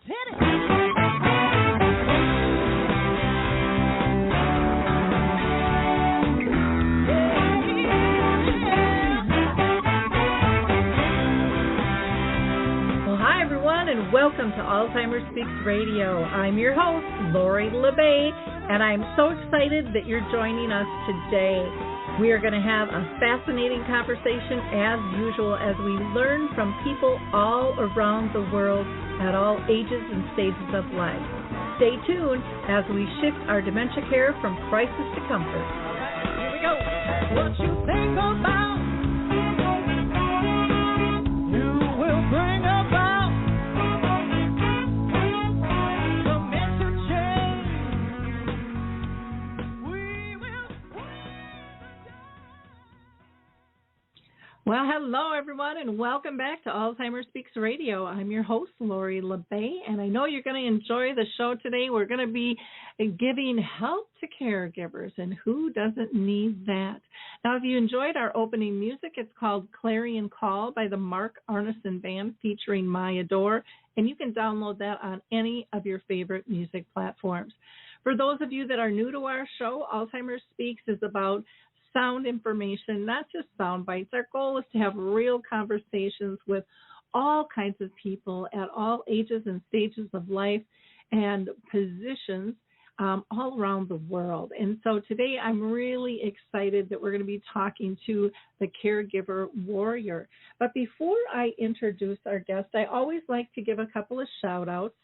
hit it. And welcome to Alzheimer Speaks Radio. I'm your host, Lori LeBay, and I'm so excited that you're joining us today. We are going to have a fascinating conversation as usual as we learn from people all around the world at all ages and stages of life. Stay tuned as we shift our dementia care from crisis to comfort. All right, here we go. What you think about, you will bring about. Well, hello, everyone, and welcome back to Alzheimer Speaks Radio. I'm your host, Lori LeBay, and I know you're going to enjoy the show today. We're going to be giving help to caregivers, and who doesn't need that? Now, if you enjoyed our opening music, it's called Clarion Call by the Mark Arneson Band featuring Maya Dore, and you can download that on any of your favorite music platforms. For those of you that are new to our show, Alzheimer Speaks is about sound information, not just sound bites. Our goal is to have real conversations with all kinds of people at all ages and stages of life and positions all around the world. And so today I'm really excited that we're going to be talking to the Caregiver Warrior. But before I introduce our guest, I always like to give a couple of shout-outs.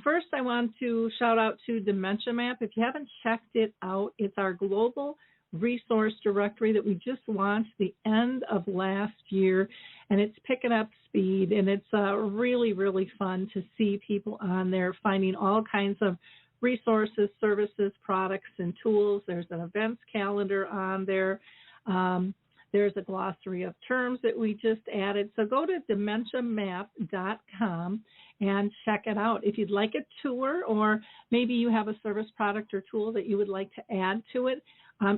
First, I want to shout out to Dementia Map. If you haven't checked it out, it's our global resource directory that we just launched the end of last year, and it's picking up speed, and it's really, really fun to see people on there finding all kinds of resources, services, products, and tools. There's an events calendar on there. There's a glossary of terms that we just added. So go to dementiamap.com and check it out. If you'd like a tour, or maybe you have a service, product, or tool that you would like to add to it,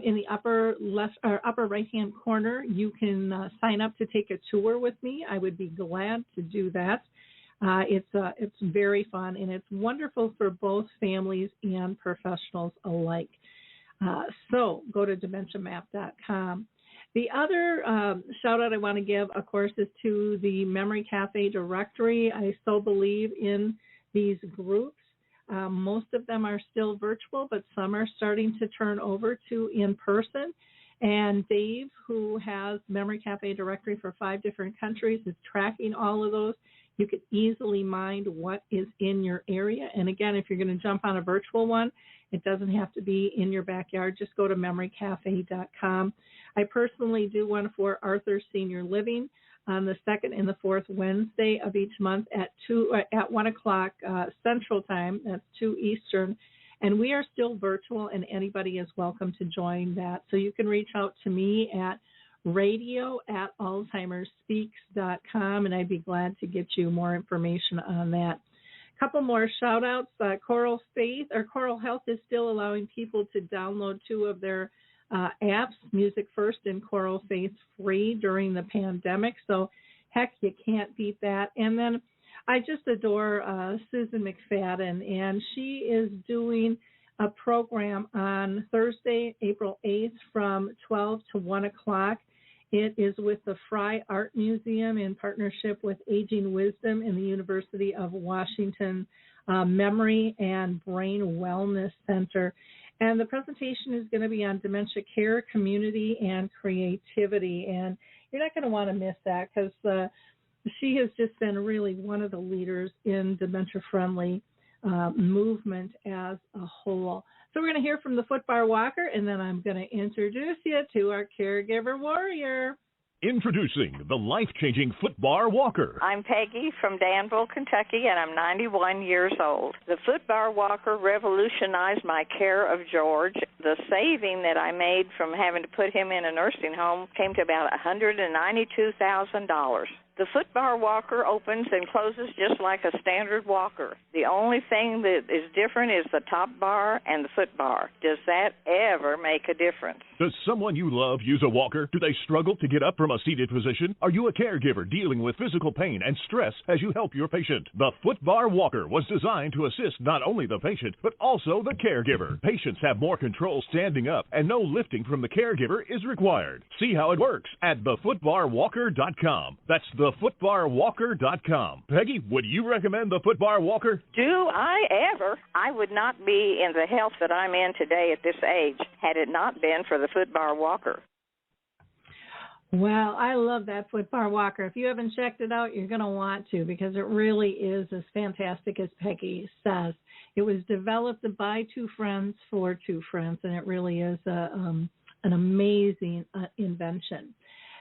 in the upper left or upper right-hand corner, you can sign up to take a tour with me. I would be glad to do that. It's very fun, and it's wonderful for both families and professionals alike. So go to dementiamap.com. The other shout-out I want to give, of course, is to the Memory Cafe directory. I so believe in these groups. Most of them are still virtual, but some are starting to turn over to in-person. And Dave, who has Memory Cafe directory for 5 different countries, is tracking all of those. You can easily mind what is in your area. And again, if you're going to jump on a virtual one, it doesn't have to be in your backyard. Just go to memorycafe.com. I personally do one for Arthur Senior Living on the 2nd and the 4th Wednesday of each month at 1 o'clock Central Time. That's 2 Eastern. And we are still virtual, and anybody is welcome to join that. So you can reach out to me at radio@alzheimerspeaks.com, and I'd be glad to get you more information on that. A couple more shout-outs. Coral Health is still allowing people to download 2 of their apps, Music First and Coral Faith, free during the pandemic. So, heck, you can't beat that. And then I just adore Susan McFadden, and she is doing a program on Thursday, April 8th from 12 to 1 o'clock. It is with the Fry Art Museum in partnership with Aging Wisdom and the University of Washington Memory and Brain Wellness Center. And the presentation is going to be on dementia care, community, and creativity. And you're not going to want to miss that, because she has just been really one of the leaders in dementia-friendly movement as a whole. So we're going to hear from the Footbar Walker, and then I'm going to introduce you to our Caregiver Warrior. Introducing the life-changing Footbar Walker. I'm Peggy from Danville, Kentucky, and I'm 91 years old. The Footbar Walker revolutionized my care of George. The saving that I made from having to put him in a nursing home came to about $192,000. The foot bar walker opens and closes just like a standard walker. The only thing that is different is the top bar and the foot bar. Does that ever make a difference? Does someone you love use a walker? Do they struggle to get up from a seated position? Are you a caregiver dealing with physical pain and stress as you help your patient? The foot bar walker was designed to assist not only the patient, but also the caregiver. Patients have more control standing up, and no lifting from the caregiver is required. See how it works at thefootbarwalker.com. That's thefootbarwalker.com. Peggy, would you recommend the foot bar walker? Do I ever? I would not be in the health that I'm in today at this age had it not been for the foot bar walker. Well, I love that foot bar walker. If you haven't checked it out, you're going to want to, because it really is as fantastic as Peggy says. It was developed by two friends for two friends, and it really is an amazing invention.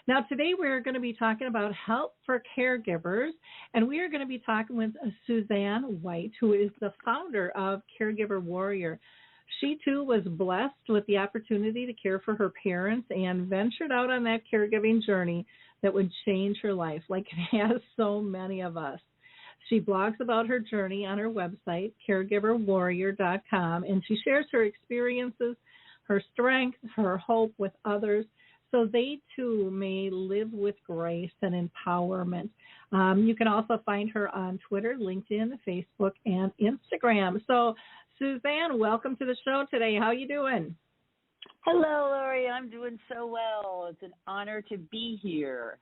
Now, today we're going to be talking about help for caregivers, and we are going to be talking with Susanne White, who is the founder of Caregiver Warrior. She, too, was blessed with the opportunity to care for her parents and ventured out on that caregiving journey that would change her life, like it has so many of us. She blogs about her journey on her website, caregiverwarrior.com, and she shares her experiences, her strength, her hope with others, so they, too, may live with grace and empowerment. You can also find her on Twitter, LinkedIn, Facebook, and Instagram. So, Susanne, welcome to the show today. How you doing? Hello, Lori. I'm doing so well. It's an honor to be here.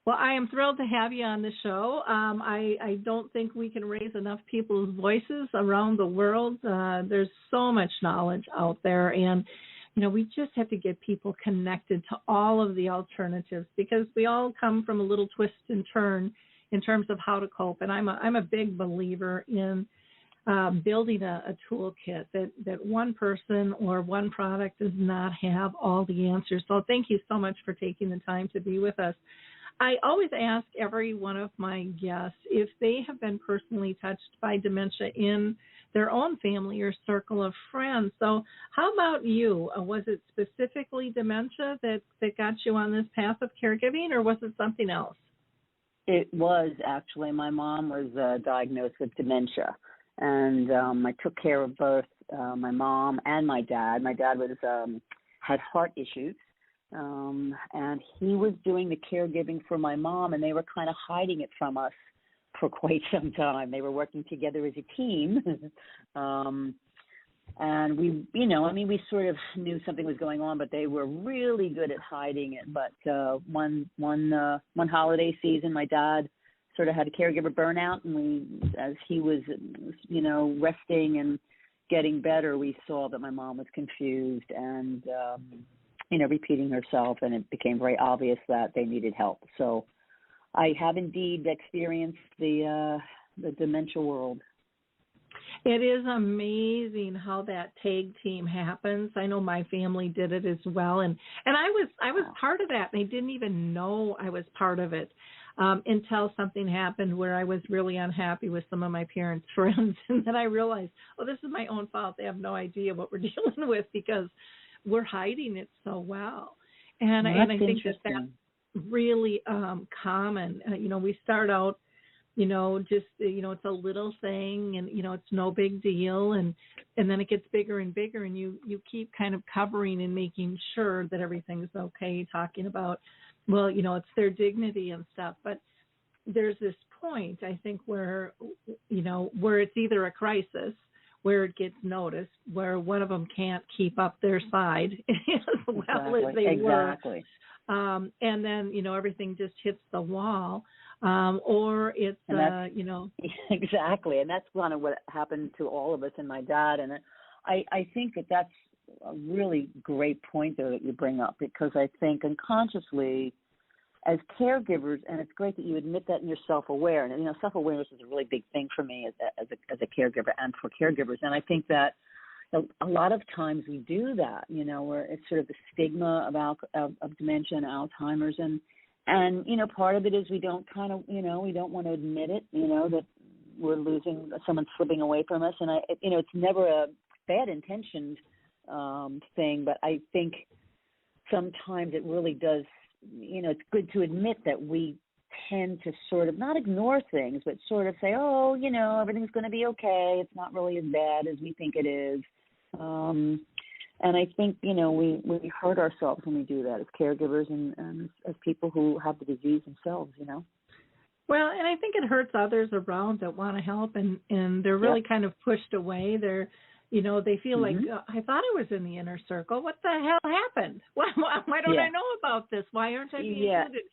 Well, I am thrilled to have you on the show. I don't think we can raise enough people's voices around the world. There's so much knowledge out there, and we just have to get people connected to all of the alternatives, because we all come from a little twist and turn in terms of how to cope. And I'm a big believer in building a toolkit that one person or one product does not have all the answers. So thank you so much for taking the time to be with us. I always ask every one of my guests if they have been personally touched by dementia in their own family or circle of friends. So how about you? Was it specifically dementia that got you on this path of caregiving, or was it something else? It was actually. My mom was diagnosed with dementia, and I took care of both my mom and my dad. My dad was had heart issues, and he was doing the caregiving for my mom, and they were kind of hiding it from us for quite some time. They were working together as a team, and we sort of knew something was going on, but they were really good at hiding it. But one holiday season, my dad sort of had a caregiver burnout, and as he was, resting and getting better, we saw that my mom was confused and, repeating herself, and it became very obvious that they needed help. So I have indeed experienced the dementia world. It is amazing how that tag team happens. I know my family did it as well, and I was part of that, and I didn't even know I was part of it until something happened where I was really unhappy with some of my parents' friends, and then I realized, this is my own fault. They have no idea what we're dealing with because we're hiding it so well. And I think that's really common. We start out, it's a little thing, and, it's no big deal. And then it gets bigger and bigger, and you keep kind of covering and making sure that everything's okay, talking about, it's their dignity and stuff. But there's this point, I think, where it's either a crisis, where it gets noticed, where one of them can't keep up their side as well as they were. And then, everything just hits the wall, or it's, Exactly. And that's kind of what happened to all of us and my dad. And I think that's a really great point there that you bring up, because I think unconsciously as caregivers, and it's great that you admit that in your self-aware. And, self-awareness is a really big thing for me as a caregiver and for caregivers. And I think that a lot of times we do that, where it's sort of the stigma of dementia and Alzheimer's. And part of it is we don't we don't want to admit it, that we're losing, someone slipping away from us. And it's never a bad intentioned thing, but I think sometimes it really does, it's good to admit that we tend to sort of not ignore things, but sort of say, oh, everything's going to be okay. It's not really as bad as we think it is. And I think, we hurt ourselves when we do that as caregivers and as people who have the disease themselves, Well, and I think it hurts others around that want to help, and they're really kind of pushed away. They're, they feel like, I thought I was in the inner circle. What the hell happened? Why don't I know about this? Why aren't I being included?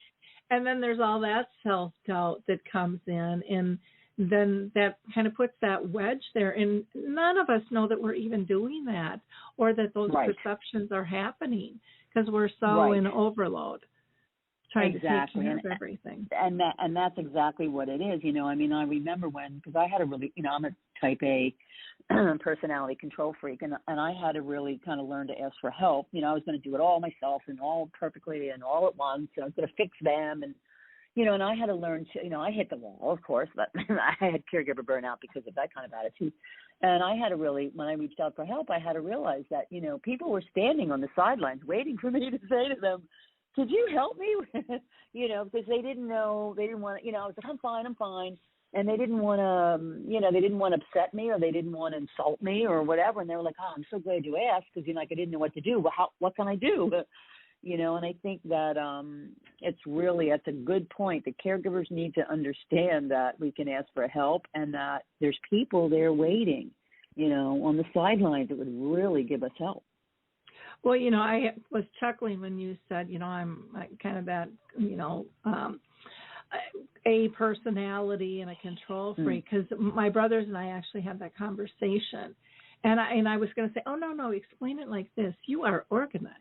And then there's all that self-doubt that comes in, and then that kind of puts that wedge there. And none of us know that we're even doing that or that those perceptions are happening because we're so in overload trying to take care of everything. And that's exactly what it is. I remember because I had a really, I'm a type A personality control freak, and I had to really kind of learn to ask for help. I was going to do it all myself and all perfectly and all at once, and I was going to fix them. And and I had to learn to, I hit the wall, of course, but I had caregiver burnout because of that kind of attitude. And I had to really, when I reached out for help, I had to realize that, people were standing on the sidelines waiting for me to say to them, could you help me? Because they didn't know, they didn't want to, I was like, I'm fine. And they didn't want to, they didn't want to upset me, or they didn't want to insult me or whatever. And they were like, oh, I'm so glad you asked, because, like, I didn't know what to do. Well, what can I do? And I think that that's a good point. The caregivers need to understand that we can ask for help and that there's people there waiting, on the sidelines that would really give us help. Well, I was chuckling when you said, I'm kind of that, a personality and a control freak, because my brothers and I actually had that conversation. And I was going to say, oh, no, explain it like this. You are organized.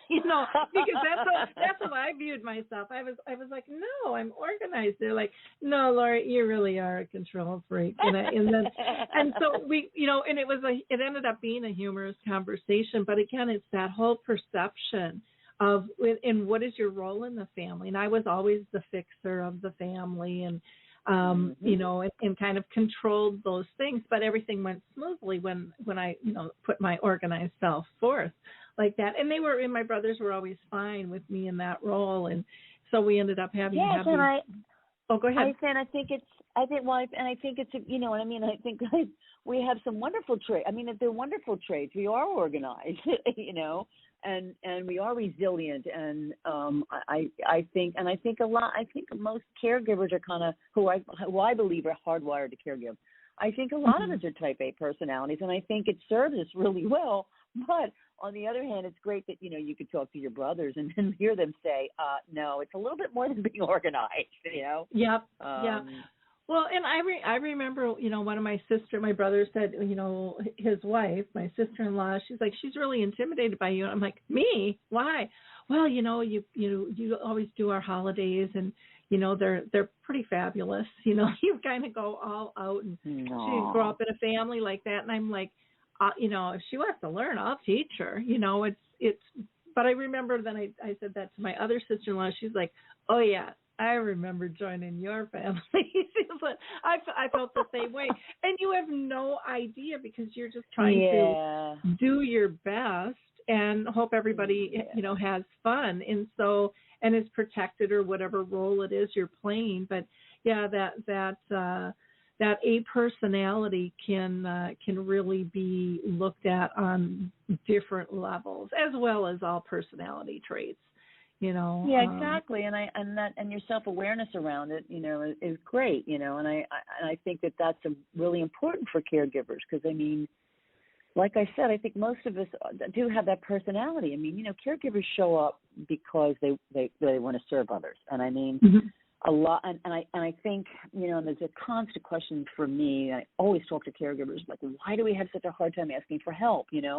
Because that's how I viewed myself. I was like, no, I'm organized. They're like, no, Lori, you really are a control freak. And so we, and it ended up being a humorous conversation. But again, it's that whole perception of, and what is your role in the family? And I was always the fixer of the family, and and kind of controlled those things. But everything went smoothly when I, put my organized self forth like that. And my brothers were always fine with me in that role. And so we ended up having go ahead. I think it's, I think we have some wonderful traits. They're wonderful traits. We are organized, and we are resilient. And I think most caregivers are kind of who I believe are hardwired to caregive. I think a lot of us are type A personalities, and I think it serves us really well. But on the other hand, it's great that, you could talk to your brothers and hear them say, no, it's a little bit more than being organized, Yep. Yeah. Well, and I remember, one of my brothers said, his wife, my sister-in-law, she's like, she's really intimidated by you. I'm like, me? Why? Well, you always do our holidays, and they're pretty fabulous. You kind of go all out, and she grew up in a family like that, and I'm like, if she wants to learn, I'll teach her. It's. But I remember then I said that to my other sister-in-law. She's like, oh yeah, I remember joining your family. I felt the same way, and you have no idea because you're just trying to do your best and hope everybody has fun, and is protected, or whatever role it is you're playing. But yeah, that a personality can really be looked at on different levels, as well as all personality traits. Yeah, exactly. And your self-awareness around it, is great. And I think that's really important for caregivers, because like I said, I think most of us do have that personality. Caregivers show up because they want to serve others, and a lot, and I think, there's a constant question for me. I always talk to caregivers, like, why do we have such a hard time asking for help, And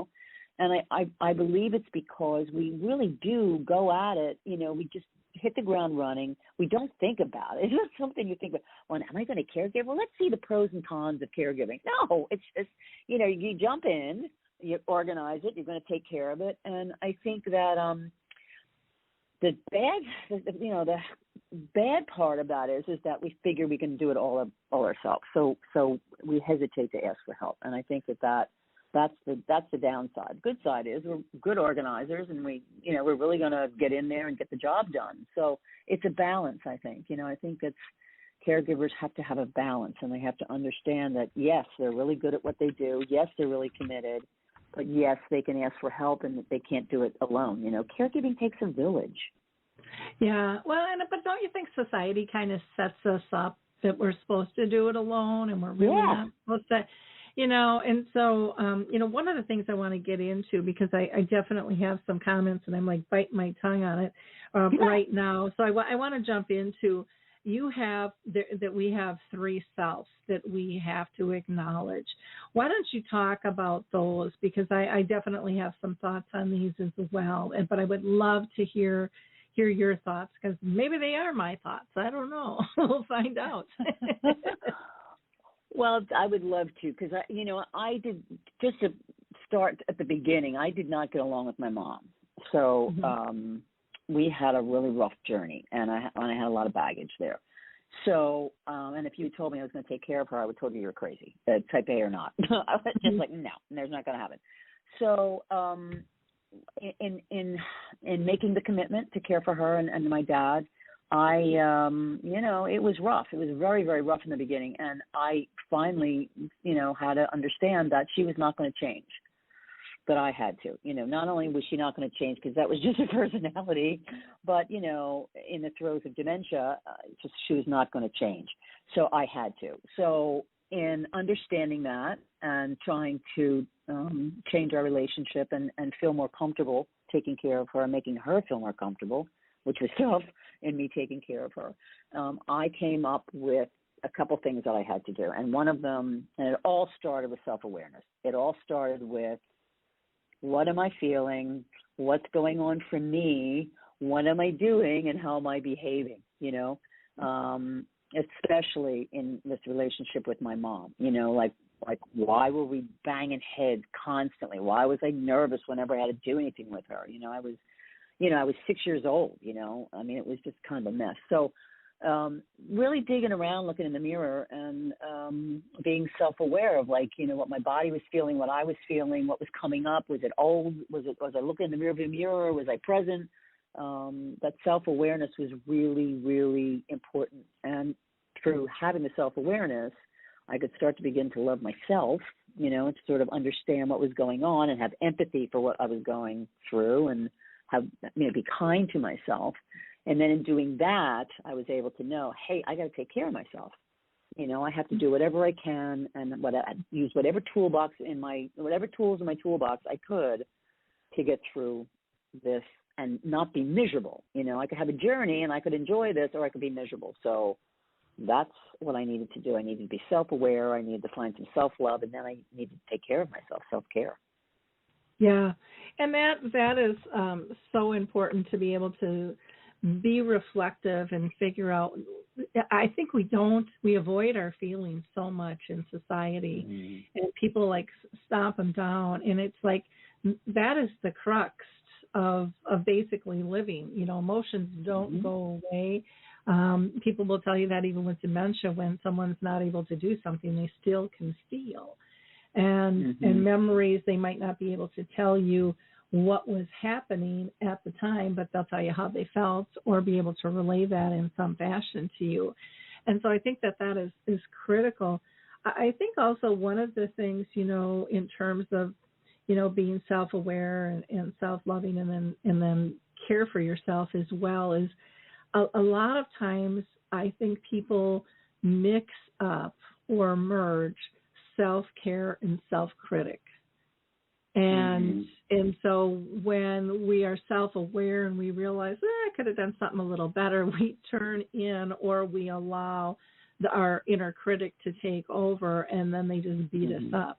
I believe it's because we really do go at it, we just hit the ground running. We don't think about it. It's not something you think about, well, am I going to caregive? Well, let's see the pros and cons of caregiving. No, it's just, you jump in, you organize it, you're going to take care of it. And I think that the bad part about it is that we figure we can do it all ourselves. So we hesitate to ask for help. And I think that That's the downside. Good side is we're good organizers, and we're really going to get in there and get the job done. So it's a balance, I think. I think it's caregivers have to have a balance, and they have to understand that, yes, they're really good at what they do. Yes, they're really committed. But, yes, they can ask for help, and they can't do it alone. Caregiving takes a village. Yeah. Well, but don't you think society kind of sets us up that we're supposed to do it alone, and we're really not supposed to, and so, one of the things I want to get into, because I definitely have some comments, and I'm like biting my tongue on it right now. So I want to jump into, that we have three selves that we have to acknowledge. Why don't you talk about those? Because I definitely have some thoughts on these as well, but I would love to hear your thoughts, because maybe they are my thoughts. I don't know. We'll find out. Well, I would love to, because I did, just to start at the beginning, I did not get along with my mom. So we had a really rough journey, and I had a lot of baggage there. So, and if you told me I was going to take care of her, I would have told you you're crazy, type A or not. I was just like, no, there's not going to happen. So, in making the commitment to care for her and my dad, it was rough. It was very, very rough in the beginning, and I finally, had to understand that she was not going to change. But I had to, not only was she not going to change because that was just her personality, but, in the throes of dementia, she was not going to change. So I had to. So in understanding that and trying to change our relationship and feel more comfortable taking care of her and making her feel more comfortable, which was tough in me taking care of her, I came up with a couple things that I had to do. And one of them, and it all started with self-awareness. It all started with, what am I feeling? What's going on for me? What am I doing? And how am I behaving? Especially in this relationship with my mom, like why were we banging heads constantly? Why was I nervous whenever I had to do anything with her? I was 6 years old, it was just kind of a mess. So really digging around, looking in the mirror, and being self-aware of what my body was feeling, what I was feeling, what was coming up. Was it old? Was I looking in the rearview mirror? Was I present? That self-awareness was really, really important. And through having the self-awareness, I could start to begin to love myself, and to sort of understand what was going on and have empathy for what I was going through, and be kind to myself. And then in doing that, I was able to know, hey, I got to take care of myself. I have to do whatever I can, and use whatever tools in my toolbox I could to get through this and not be miserable. I could have a journey and I could enjoy this, or I could be miserable. So that's what I needed to do. I needed to be self-aware. I needed to find some self-love, and then I needed to take care of myself, self-care. Yeah, and that is so important, to be able to be reflective and figure out. I think we avoid our feelings so much in society, and people stomp them down, and it's like that is the crux of basically living. Emotions don't go away. People will tell you that even with dementia, when someone's not able to do something, they still can feel. And memories, they might not be able to tell you what was happening at the time, but they'll tell you how they felt, or be able to relay that in some fashion to you. And so I think that is critical. I think also one of the things, in terms of, being self-aware and self-loving, and then care for yourself as well, is a lot of times I think people mix up or merge self-care and self-critic. And so when we are self-aware and we realize, I could have done something a little better, we turn in, or we allow our inner critic to take over, and then they just beat us up.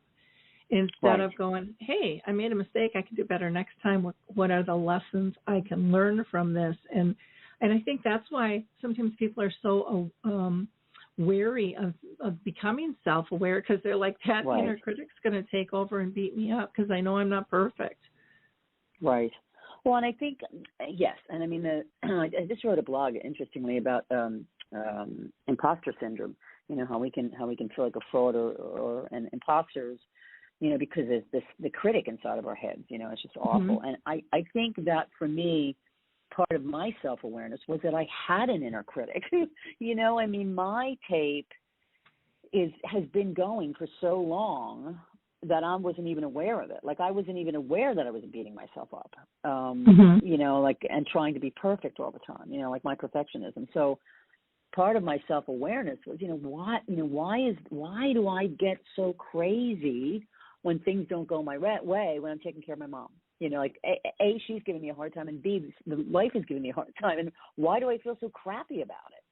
Instead of going, hey, I made a mistake, I can do better next time. What are the lessons I can learn from this? And I think that's why sometimes people are so wary of becoming self-aware, because they're like, that inner critic's going to take over and beat me up because I know I'm not perfect. Right. Well, and I think, yes, and I mean, I just wrote a blog, interestingly, about imposter syndrome. How we can feel like a fraud or an imposters, because there's the critic inside of our heads, it's just awful. And I think that for me, part of my self-awareness was that I had an inner critic. My tape has been going for so long that I wasn't even aware of it. Like, I wasn't even aware that I was beating myself up, and trying to be perfect all the time, like my perfectionism. So part of my self-awareness was, why do I get so crazy when things don't go my way when I'm taking care of my mom? A, she's giving me a hard time, and B, the life is giving me a hard time. And why do I feel so crappy about it?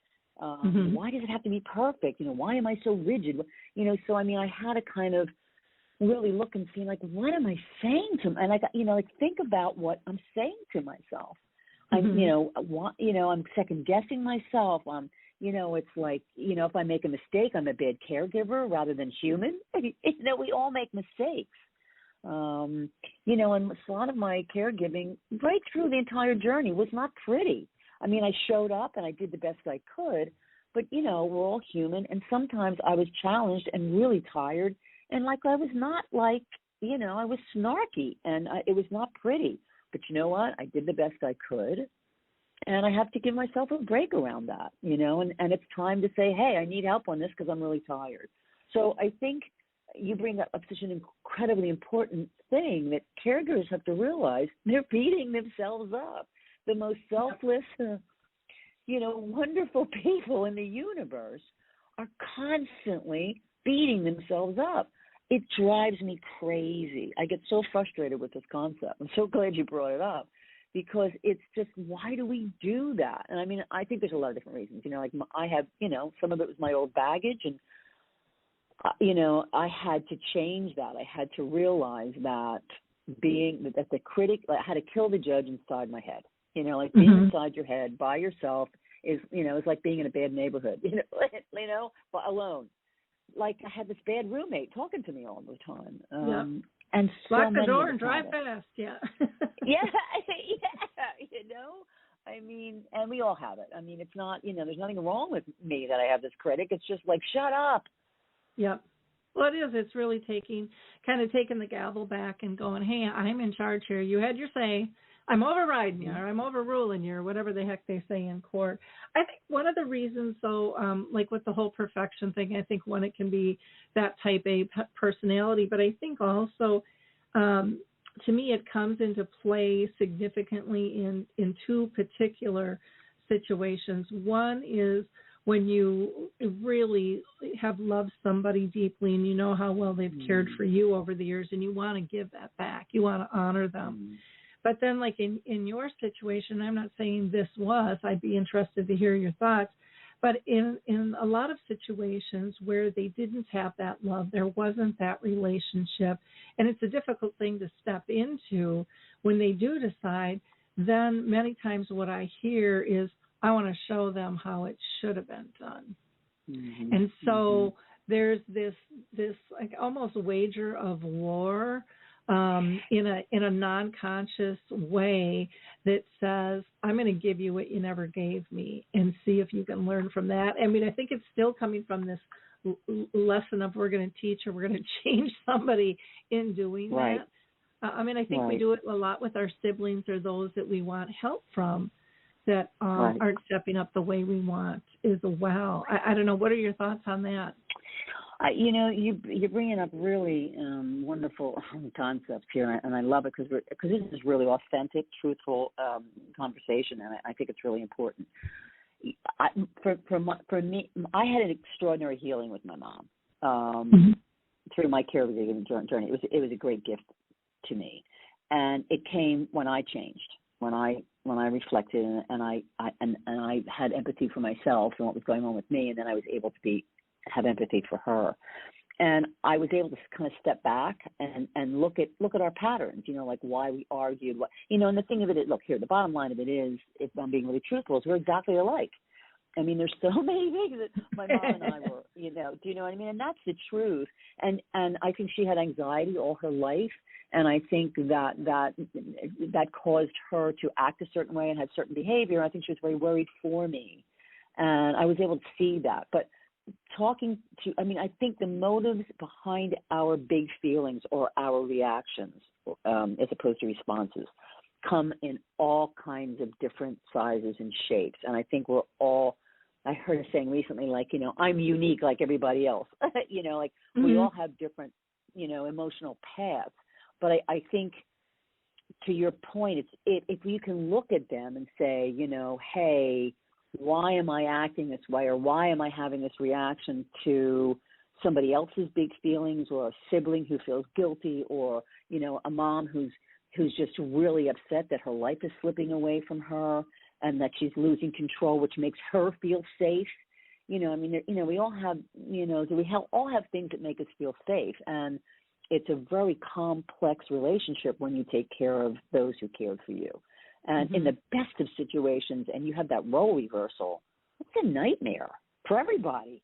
Why does it have to be perfect? Why am I so rigid? So, I had to kind of really look and see, like, what am I saying to him? And I got, think about what I'm saying to myself. I'm second guessing myself. It's like, if I make a mistake, I'm a bad caregiver rather than human. We all make mistakes. And a lot of my caregiving right through the entire journey was not pretty. I showed up and I did the best I could, but, we're all human. And sometimes I was challenged and really tired. And I was not I was snarky, and it was not pretty. But you know what? I did the best I could. And I have to give myself a break around that, and it's time to say, hey, I need help on this because I'm really tired. So I think you bring up such an incredibly important thing that caregivers have to realize they're beating themselves up. The most selfless, wonderful people in the universe are constantly beating themselves up. It drives me crazy. I get so frustrated with this concept. I'm so glad you brought it up, because it's just, why do we do that? And I think there's a lot of different reasons. I have, some of it was my old baggage, and I had to change that. I had to realize that that the critic, I had to kill the judge inside my head. Being inside your head by yourself is like being in a bad neighborhood, but alone. Like, I had this bad roommate talking to me all the time. And so lock the door and drive fast. Yeah. yeah. And we all have it. It's not, there's nothing wrong with me that I have this critic. It's just like, shut up. Yep. Well, it is. It's really taking the gavel back and going, hey, I'm in charge here. You had your say. I'm overriding you, or I'm overruling you, or whatever the heck they say in court. I think one of the reasons, though, like with the whole perfection thing, I think one, it can be that type A personality, but I think also, to me, it comes into play significantly in two particular situations. One is when you really have loved somebody deeply and you know how well they've cared for you over the years, and you want to give that back. You want to honor them. But then, like in your situation, I'm not saying this was, I'd be interested to hear your thoughts, but in a lot of situations where they didn't have that love, there wasn't that relationship, and it's a difficult thing to step into when they do decide, then many times what I hear is, I want to show them how it should have been done. And so there's this like almost wager of war in a non-conscious way that says, I'm going to give you what you never gave me, and see if you can learn from that. I think it's still coming from this lesson of we're going to teach or we're going to change somebody in doing that. I think we do it a lot with our siblings or those that we want help from that aren't stepping up the way we want as well. I don't know. What are your thoughts on that? You're bringing up really wonderful concepts here, and I love it because this is really authentic, truthful conversation, and I think it's really important. For me, I had an extraordinary healing with my mom through my caregiving journey. It was a great gift to me, and it came when I changed, when I reflected, and I had empathy for myself and what was going on with me, and then I was able to have empathy for her. And I was able to kind of step back and look at our patterns, like why we argued, and the thing of it is, look here, the bottom line of it is, if I'm being really truthful, is we're exactly alike. There's so many things that my mom and I were, do you know what I mean? And that's the truth. And I think she had anxiety all her life, and I think that caused her to act a certain way and have certain behavior. I think she was very worried for me, and I was able to see that. But I think the motives behind our big feelings or our reactions, as opposed to responses, come in all kinds of different sizes and shapes. And I think I heard a saying recently, like, I'm unique like everybody else. We all have different, emotional paths. But I think, to your point, if you can look at them and say, hey, why am I acting this way, or why am I having this reaction to somebody else's big feelings, or a sibling who feels guilty, or, a mom who's just really upset that her life is slipping away from her and that she's losing control, which makes her feel safe. We all have, all have things that make us feel safe. And it's a very complex relationship when you take care of those who cared for you. And in the best of situations, and you have that role reversal, it's a nightmare for everybody.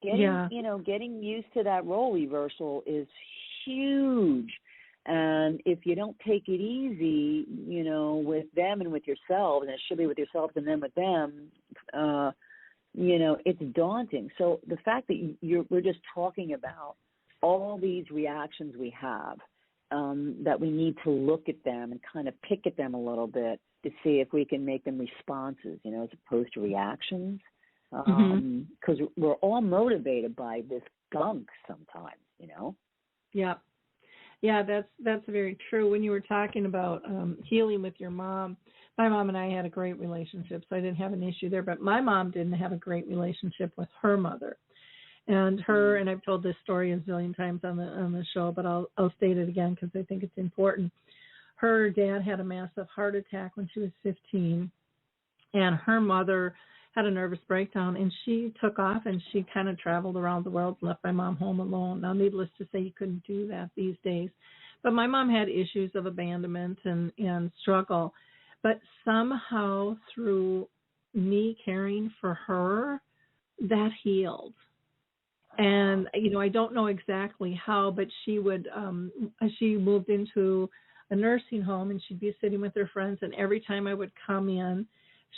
Getting used to that role reversal is huge. And if you don't take it easy, with them and with yourselves, and it should be with yourselves and then with them, it's daunting. So the fact that we're just talking about all these reactions we have, that we need to look at them and kind of pick at them a little bit to see if we can make them responses, as opposed to reactions. Because we're all motivated by this gunk sometimes, Yeah. Yeah, that's very true. When you were talking about healing with your mom, my mom and I had a great relationship, so I didn't have an issue there. But my mom didn't have a great relationship with her mother, and and I've told this story a zillion times on the show, but I'll state it again because I think it's important. Her dad had a massive heart attack when she was 15, and her mother had a nervous breakdown, and she took off and she kind of traveled around the world, left my mom home alone. Now, needless to say, you couldn't do that these days. But my mom had issues of abandonment and struggle. But somehow through me caring for her, that healed. And, I don't know exactly how, but she moved into a nursing home, and she'd be sitting with her friends, and every time I would come in,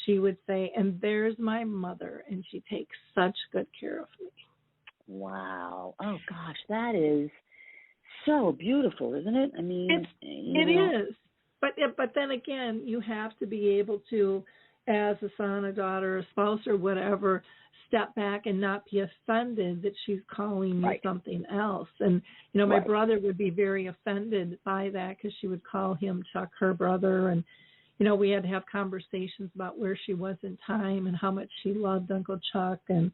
she would say, and there's my mother, and she takes such good care of me. Wow. Oh, gosh, that is so beautiful, isn't it? I mean, it is. But then again, you have to be able to, as a son, a daughter, a spouse, or whatever, step back and not be offended that she's calling you something else. And, my brother would be very offended by that because she would call him Chuck, her brother, and we had to have conversations about where she was in time and how much she loved Uncle Chuck. And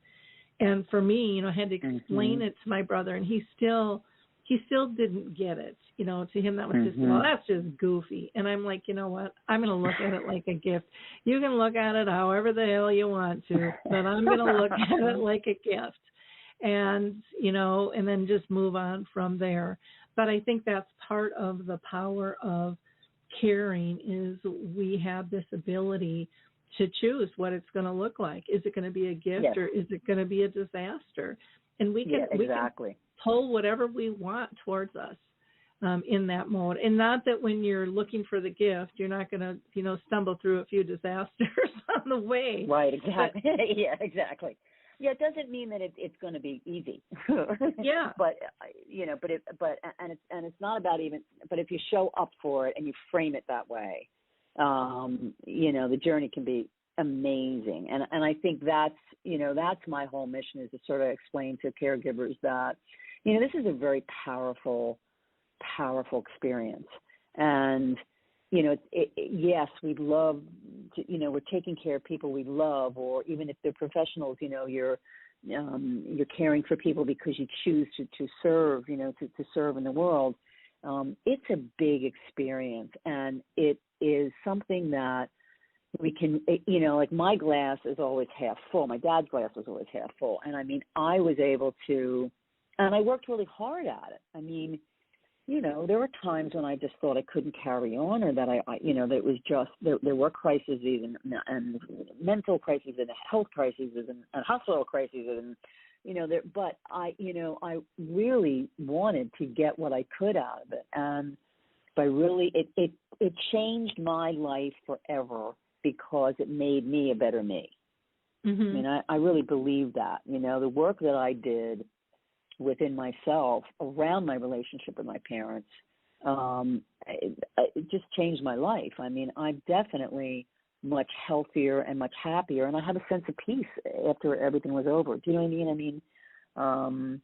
for me, I had to explain it to my brother, and he still didn't get it. To him, that was just, well, that's just goofy. And I'm like, you know what? I'm going to look at it like a gift. You can look at it however the hell you want to, but I'm going to look at it like a gift. And, and then just move on from there. But I think that's part of the power of caring, is we have this ability to choose what it's going to look like. Is it going to be a gift or is it going to be a disaster? And we can pull whatever we want towards us in that mode. And not that when you're looking for the gift, you're not going to, stumble through a few disasters on the way. Right, exactly. Exactly. Yeah, it doesn't mean that it's going to be easy. Yeah. But it's not about even. But if you show up for it and you frame it that way, the journey can be amazing. And I think that's my whole mission, is to sort of explain to caregivers that this is a very powerful experience. And yes, we'd love to, we're taking care of people we love, or even if they're professionals, you're caring for people because you choose to serve, to serve in the world. It's a big experience, and it is something that we can, like my glass is always half full. My dad's glass was always half full. And I mean, I was able to, and I worked really hard at it. I mean, there were times when I just thought I couldn't carry on, or that that it was just, there were crises and mental crises and health crises and hospital crises and, but I really wanted to get what I could out of it. And it changed my life forever, because it made me a better me. Mm-hmm. I mean, I really believe that. The work that I did within myself around my relationship with my parents, it just changed my life. I mean, I'm definitely much healthier and much happier, and I have a sense of peace after everything was over. Do you know what I mean? I mean,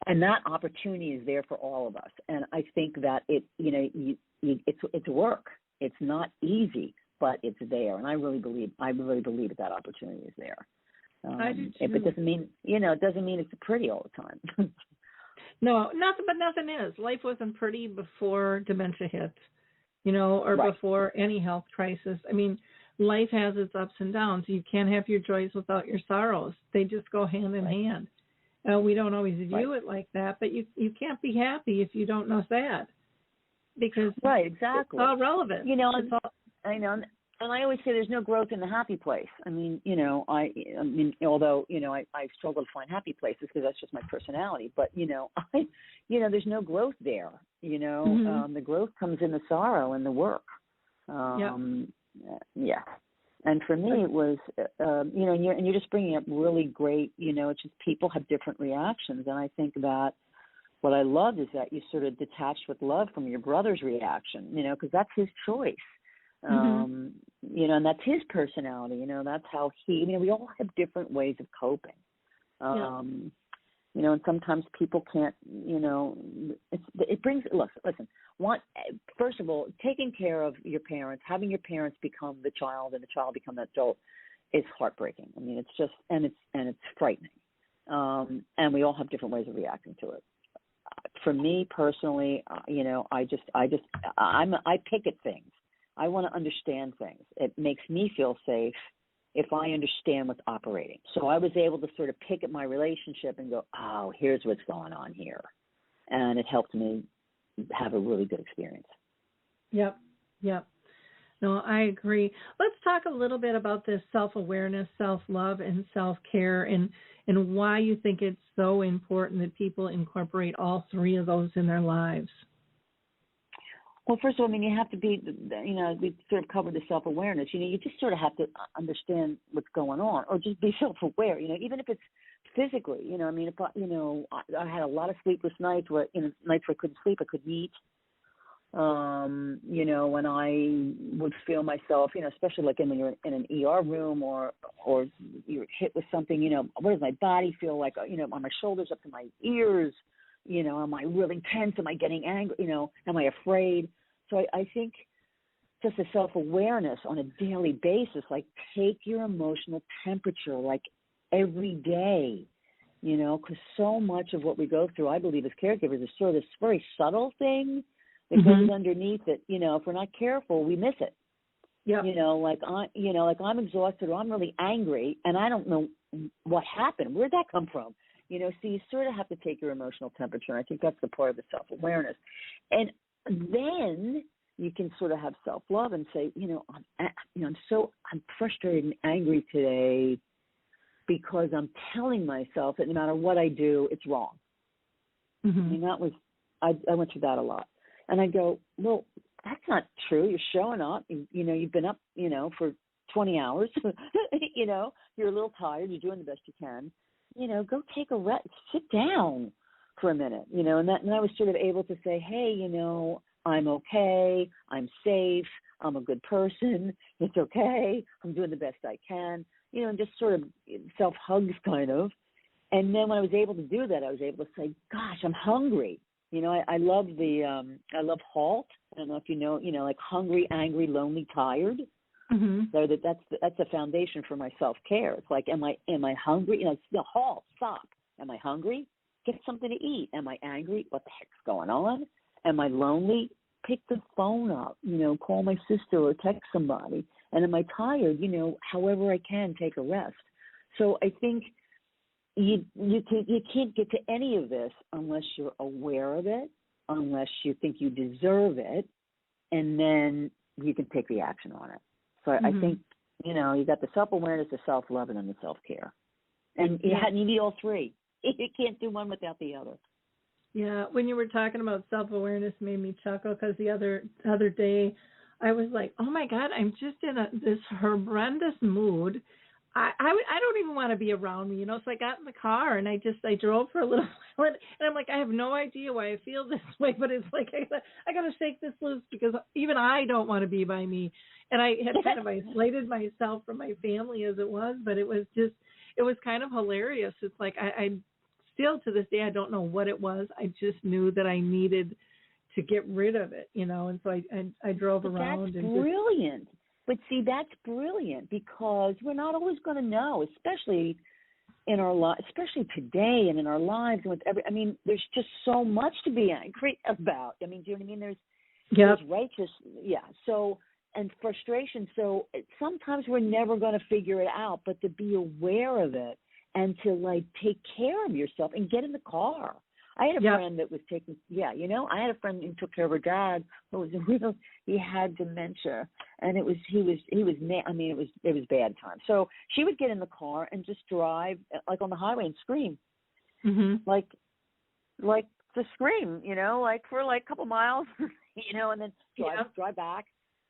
and that opportunity is there for all of us. And I think that it's work. It's not easy, but it's there. And I really believe that opportunity is there. I do too. It doesn't mean, it doesn't mean it's pretty all the time. No, nothing is. Life wasn't pretty before dementia hit, or right. before any health crisis. I mean, life has its ups and downs. You can't have your joys without your sorrows. They just go hand in hand. We don't always view it like that, but you can't be happy if you don't know sad, because right, exactly. it's all relevant. I know. And I always say there's no growth in the happy place. I mean, I mean, although, I struggle to find happy places because that's just my personality. But, there's no growth there. Mm-hmm. The growth comes in the sorrow and the work. Yeah. And for me, it was, and you're just bringing up really great, it's just people have different reactions. And I think that what I love is that you sort of detached with love from your brother's reaction, because that's his choice. Mm-hmm. And that's his personality, that's how we all have different ways of coping. And sometimes people can't, it brings, listen, first of all, taking care of your parents, having your parents become the child and the child become the adult is heartbreaking. I mean, it's just, and it's frightening. And we all have different ways of reacting to it. For me personally, I pick at things. I want to understand things. It makes me feel safe if I understand what's operating. So I was able to sort of pick at my relationship and go, oh, here's what's going on here. And it helped me have a really good experience. Yep. No, I agree. Let's talk a little bit about this self-awareness, self-love, and self-care, and why you think it's so important that people incorporate all three of those in their lives. Well, first of all, I mean, you have to be, we sort of covered the self-awareness. You just sort of have to understand what's going on, or just be self-aware, even if it's physically, I mean, if I had a lot of sleepless nights where, nights where I couldn't sleep, I couldn't eat. When I would feel myself, especially like when you're in an ER room or you're hit with something, what does my body feel like, on my shoulders up to my ears? Am I really tense? Am I getting angry? Am I afraid? So I think just a self-awareness on a daily basis, like take your emotional temperature, like every day, because so much of what we go through, I believe as caregivers, is sort of this very subtle thing that goes underneath it. If we're not careful, we miss it. Yeah. Like I'm exhausted or I'm really angry and I don't know what happened. Where'd that come from? So you sort of have to take your emotional temperature. And I think that's the part of the self-awareness. And then you can sort of have self-love and say, I'm frustrated and angry today because I'm telling myself that no matter what I do, it's wrong. Mm-hmm. I mean, I went through that a lot. And I go, well, that's not true. You're showing up. You've been up, for 20 hours. You're a little tired. You're doing the best you can. Go take a rest, sit down for a minute, and I was sort of able to say, hey, I'm okay, I'm safe, I'm a good person, it's okay, I'm doing the best I can, and just sort of self-hugs kind of. And then when I was able to do that, I was able to say, gosh, I'm hungry. I love I love HALT. I don't know if you know, like hungry, angry, lonely, tired. Mm-hmm. So that's the foundation for my self-care. It's like, am I hungry? HALT, stop. Am I hungry? Get something to eat. Am I angry? What the heck's going on? Am I lonely? Pick the phone up, call my sister or text somebody. And am I tired? However I can, take a rest. So I think you can't get to any of this unless you're aware of it, unless you think you deserve it, and then you can take the action on it. So I think, you got the self-awareness, the self-love, and then the self-care. And you need all three. You can't do one without the other. Yeah, when you were talking about self-awareness made me chuckle because the other day I was like, oh, my God, I'm just in this horrendous mood. I don't even want to be around me, So I got in the car and I drove for a little while, and I'm like, I have no idea why I feel this way, but it's like I got to shake this loose because even I don't want to be by me. And I had kind of isolated myself from my family as it was, but it was kind of hilarious. It's like I still to this day I don't know what it was. I just knew that I needed to get rid of it, And so I drove around. That's brilliant. But see, that's brilliant because we're not always going to know, especially in our lives, especially today and in our lives. And there's just so much to be angry about. Do you know what I mean? There's righteous, So, and frustration. So sometimes we're never going to figure it out, but to be aware of it and to take care of yourself and get in the car. I had a friend that was I had a friend who took care of her dad who was he had dementia, and it was bad time. So she would get in the car and just drive on the highway and scream. Mm-hmm. Like to scream, for a couple miles, and then drive back.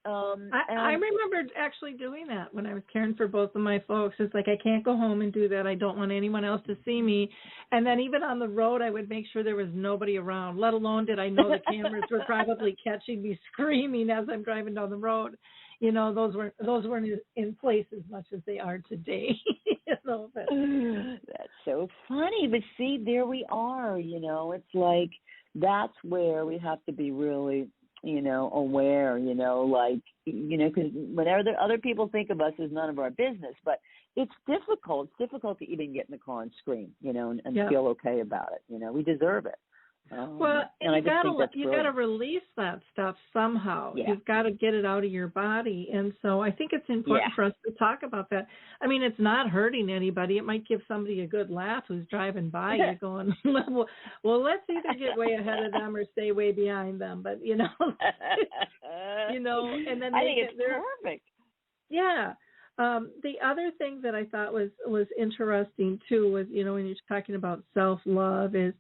I remember actually doing that when I was caring for both of my folks. It's like, I can't go home and do that. I don't want anyone else to see me. And then even on the road, I would make sure there was nobody around, let alone did I know the cameras were probably catching me screaming as I'm driving down the road. Those weren't in place as much as they are today. But. That's so funny. But see, there we are, it's like, that's where we have to be really aware, because whenever other people think of us as none of our business, but it's difficult. It's difficult to even get in the car and scream, and feel okay about it. We deserve it. Well, and you got to release that stuff somehow. Yeah. You've got to get it out of your body. And so I think it's important for us to talk about that. It's not hurting anybody. It might give somebody a good laugh who's driving by you going, well, let's either get way ahead of them or stay way behind them. But, and then I think it's perfect. Yeah. The other thing that I thought was interesting, too, was, when you're talking about self-love is,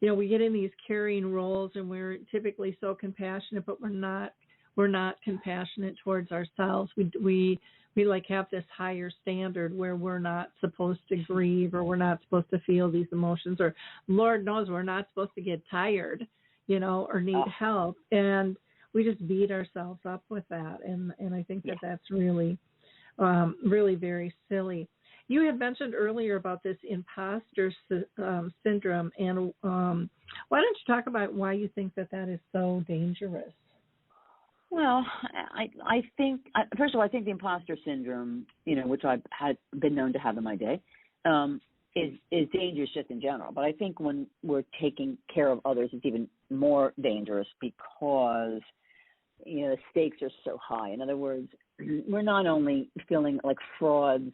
we get in these caring roles and we're typically so compassionate, but we're not compassionate towards ourselves. We have this higher standard where we're not supposed to grieve or we're not supposed to feel these emotions, or Lord knows we're not supposed to get tired, or need help. And we just beat ourselves up with that. And I think that's really, really very silly. You had mentioned earlier about this imposter syndrome, and why don't you talk about why you think that is so dangerous? Well, I think, first of all, I think the imposter syndrome, which I've been known to have in my day, is dangerous just in general. But I think when we're taking care of others, it's even more dangerous because, the stakes are so high. In other words, we're not only feeling like frauds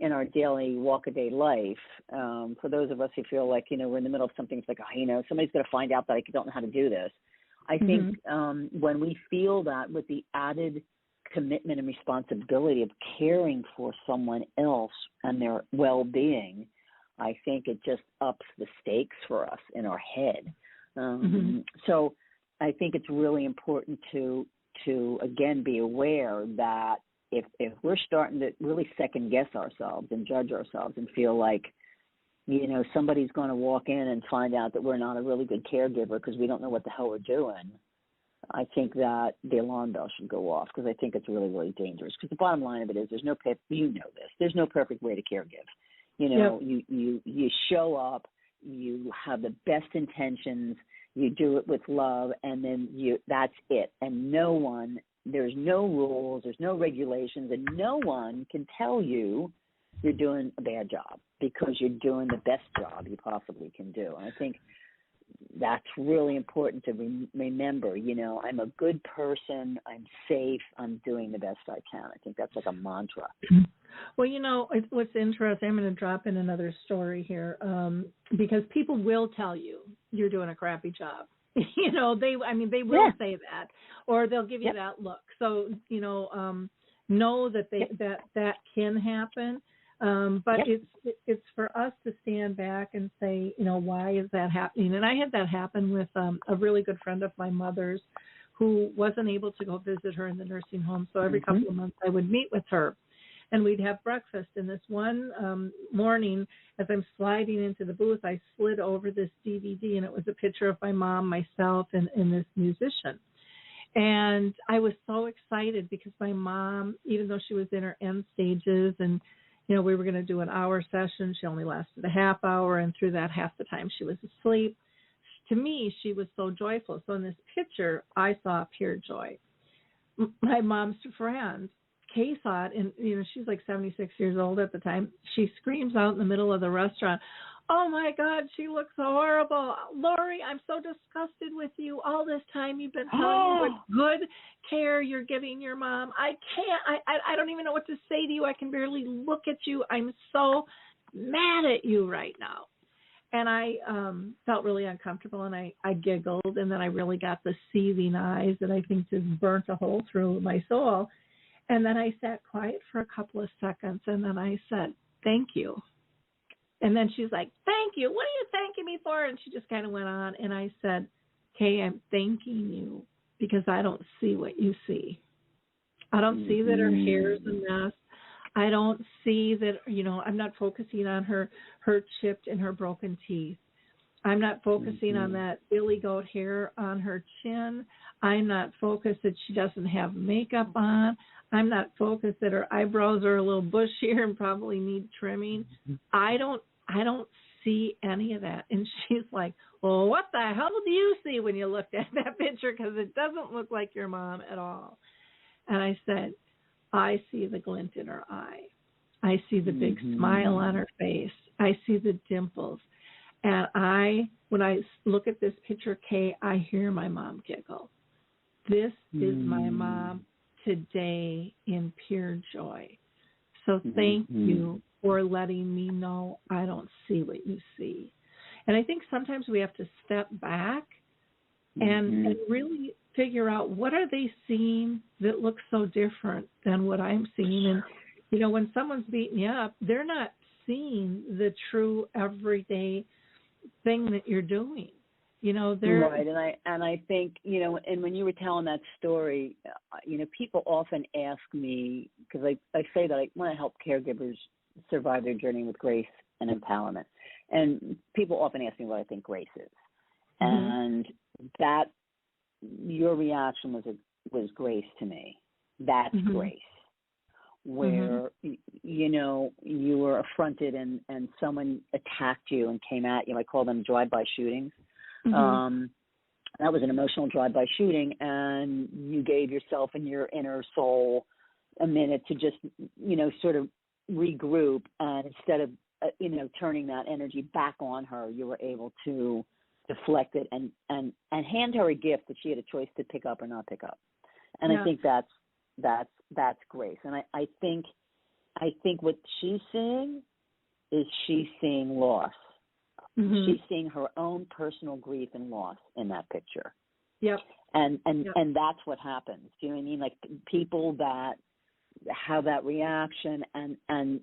in our daily walk-a-day life, for those of us who feel like, we're in the middle of something, it's like, somebody's going to find out that I don't know how to do this. I think when we feel that with the added commitment and responsibility of caring for someone else and their well-being, I think it just ups the stakes for us in our head. So I think it's really important to again, be aware that if we're starting to really second guess ourselves and judge ourselves and feel like, somebody's going to walk in and find out that we're not a really good caregiver because we don't know what the hell we're doing, I think that the alarm bell should go off, because I think it's really, really dangerous. Because the bottom line of it is there's no perfect way to caregive. You show up, you have the best intentions, you do it with love, and then that's it. And there's no rules, there's no regulations, and no one can tell you you're doing a bad job because you're doing the best job you possibly can do. And I think that's really important to remember. I'm a good person, I'm safe, I'm doing the best I can. I think that's like a mantra. Well, what's interesting, I'm going to drop in another story here, because people will tell you you're doing a crappy job. They will say that, or they'll give you that look. So, know that that can happen. But it's for us to stand back and say, why is that happening? And I had that happen with a really good friend of my mother's who wasn't able to go visit her in the nursing home. So every couple of months I would meet with her. and we'd have breakfast. And this one morning, as I'm sliding into the booth, I slid over this DVD, and it was a picture of my mom, myself, and this musician. And I was so excited because my mom, even though she was in her end stages and, we were going to do an hour session, she only lasted a half hour, and through that half the time she was asleep. To me, she was so joyful. So in this picture, I saw pure joy. My mom's friend, Kay, saw it, and, she's like 76 years old at the time. She screams out in the middle of the restaurant, "Oh, my God, she looks horrible. Lori, I'm so disgusted with you. All this time you've been telling me what good care you're giving your mom. I can't. I don't even know what to say to you. I can barely look at you. I'm so mad at you right now." And I felt really uncomfortable, and I giggled, and then I really got the seething eyes that I think just burnt a hole through my soul. And then I sat quiet for a couple of seconds, and then I said, "Thank you." And then she's like, "Thank you. What are you thanking me for?" And she just kind of went on. And I said, "Kay, I'm thanking you because I don't see what you see. I don't see that her hair is a mess. I don't see that, I'm not focusing on her chipped and her broken teeth. I'm not focusing on that billy goat hair on her chin. I'm not focused that she doesn't have makeup on. I'm not focused that her eyebrows are a little bushier and probably need trimming. I don't see any of that." And she's like, "Well, what the hell do you see when you looked at that picture? Because it doesn't look like your mom at all." And I said, "I see the glint in her eye. I see the big smile on her face. I see the dimples. And when I look at this picture, Kay, I hear my mom giggle. This is my mom today in pure joy. So thank you for letting me know I don't see what you see." And I think sometimes we have to step back and really figure out, what are they seeing that looks so different than what I'm seeing? And, when someone's beating you up, they're not seeing the true everyday thing that you're doing. They're right. And I think, and when you were telling that story, people often ask me, because I say that I want to help caregivers survive their journey with grace and empowerment. And people often ask me what I think grace is. And that, your reaction was grace to me. That's grace. Where, you were affronted and someone attacked you and came at you. I call them drive-by shootings. That was an emotional drive-by shooting, and you gave yourself and your inner soul a minute to just, sort of regroup. And instead of, turning that energy back on her, you were able to deflect it and hand her a gift that she had a choice to pick up or not pick up. And I think that's grace. And I think what she's seeing is she's seeing loss. She's seeing her own personal grief and loss in that picture. Yep. And that's what happens. Do you know what I mean? Like, people that have that reaction and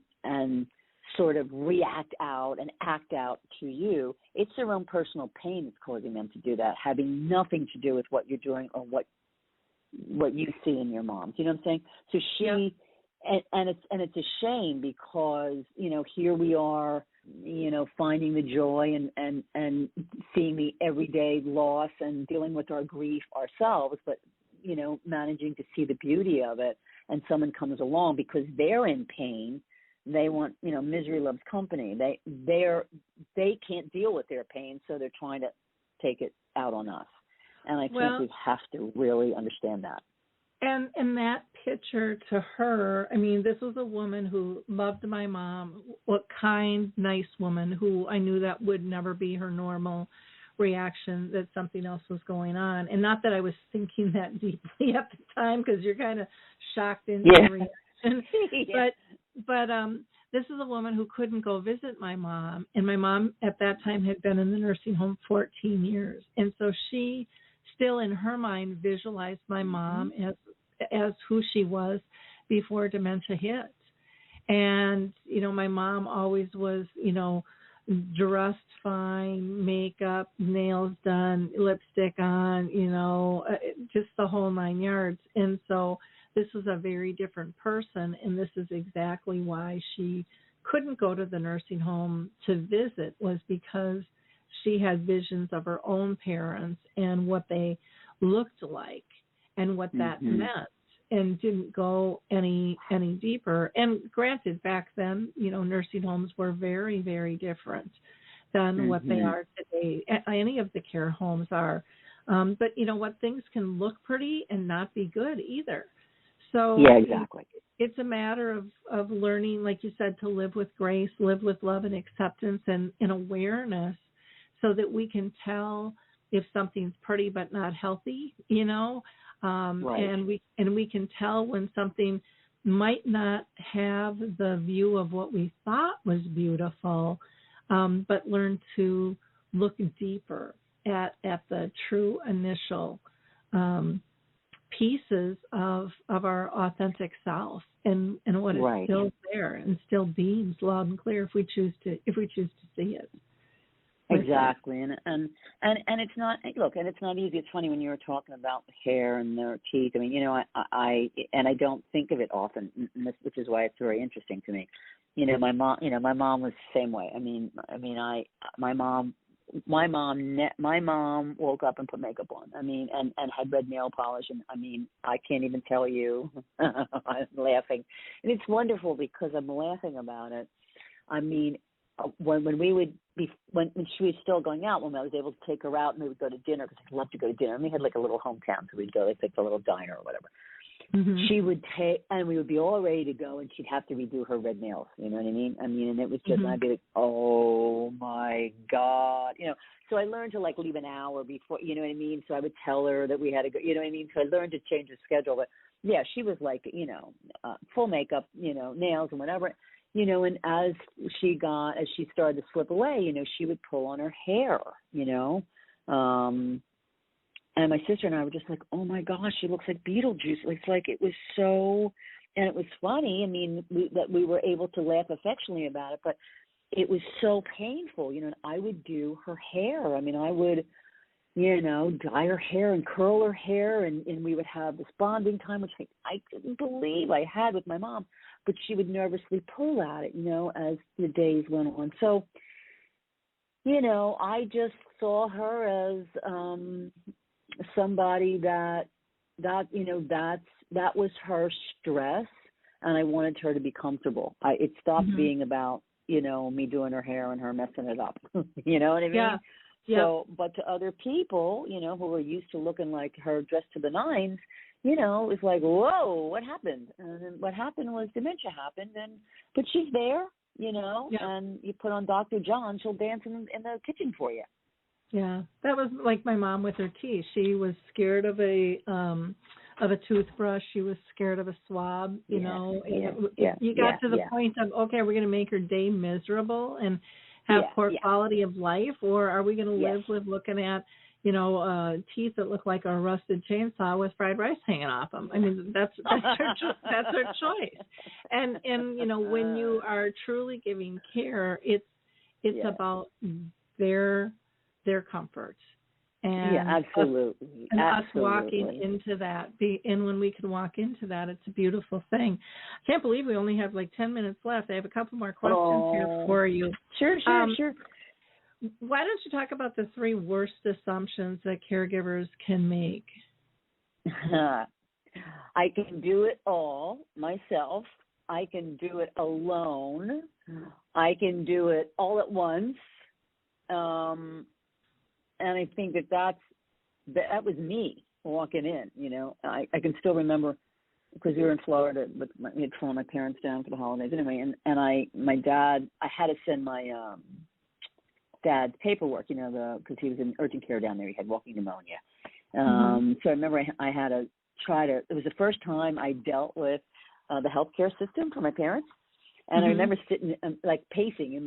sort of react out and act out to you, it's their own personal pain that's causing them to do that, having nothing to do with what you're doing or what you see in your mom. Do you know what I'm saying? So she, and it's a shame because, here we are, finding the joy and seeing the everyday loss and dealing with our grief ourselves, but, managing to see the beauty of it. And someone comes along because they're in pain. They want, misery loves company. They can't deal with their pain, so they're trying to take it out on us. And I think we have to really understand that. And that picture to her, I mean, this was a woman who loved my mom, a kind, nice woman who I knew that would never be her normal reaction, that something else was going on. And not that I was thinking that deeply at the time, because you're kind of shocked into the reaction. But this is a woman who couldn't go visit my mom. And my mom at that time had been in the nursing home 14 years. And so she still in her mind visualized my mom as who she was before dementia hit. And, my mom always was, dressed fine, makeup, nails done, lipstick on, just the whole 9 yards. And so this was a very different person, and this is exactly why she couldn't go to the nursing home to visit, was because she had visions of her own parents and what they looked like and what that meant, and didn't go any deeper. And granted, back then, nursing homes were very, very different than what they are today. Any of the care homes are. But things can look pretty and not be good either. So yeah, exactly. It's a matter of learning, like you said, to live with grace, live with love and acceptance and awareness, so that we can tell if something's pretty but not healthy, right. and we can tell when something might not have the view of what we thought was beautiful, but learn to look deeper at the true initial pieces of our authentic self and what is still there and still beams loud and clear if we choose to see it. Exactly, and it's not, look, and it's not easy. It's funny when you were talking about the hair and their teeth. I mean, I don't think of it often, which is why it's very interesting to me. My mom was the same way. My mom woke up and put makeup on. And had red nail polish. And I can't even tell you. I'm laughing, and it's wonderful because I'm laughing about it. When we would be when she was still going out, when I was able to take her out and we would go to dinner, because I love to go to dinner. And we had like a little hometown, so we'd go like a little diner or whatever. She would take, and we would be all ready to go, and she'd have to redo her red nails. You know what I mean? And it was just, and I'd be like, oh my God, So I learned to like leave an hour before, you know what I mean? So I would tell her that we had to go, you know what I mean? So I learned to change the schedule. But yeah, she was like, full makeup, nails and whatever. And as she started to slip away, she would pull on her hair, and my sister and I were just like, oh my gosh, she looks like Beetlejuice. It's like, it was so, and it was funny. That we were able to laugh affectionately about it, but it was so painful, and I would do her hair. I would, dye her hair and curl her hair, and we would have this bonding time, which I couldn't believe I had with my mom. But she would nervously pull at it, as the days went on. So, I just saw her as somebody that was her stress, and I wanted her to be comfortable. It stopped being about, me doing her hair and her messing it up. You know what I mean? Yeah. So, but to other people, who were used to looking like her dressed to the nines, it was like, whoa, what happened? And then what happened was dementia happened, but she's there, and you put on Dr. John, she'll dance in the kitchen for you. Yeah, that was like my mom with her teeth. She was scared of a toothbrush. She was scared of a swab. You got to the point of, okay, are we going to make her day miserable and have poor quality of life, or are we going to live with looking at teeth that look like a rusted chainsaw with fried rice hanging off them? That's her choice. And when you are truly giving care, it's about their comfort. And absolutely. Us walking into that. And when we can walk into that, it's a beautiful thing. I can't believe we only have like 10 minutes left. I have a couple more questions here for you. Sure. Why don't you talk about the 3 worst assumptions that caregivers can make? I can do it all myself. I can do it alone. I can do it all at once. And I think that was me walking in. I can still remember, because we were in Florida, but we had flown my parents down for the holidays anyway. And my dad, I had to send my dad's paperwork, because he was in urgent care down there. He had walking pneumonia. So I remember I had to it was the first time I dealt with the healthcare system for my parents. And I remember sitting, pacing in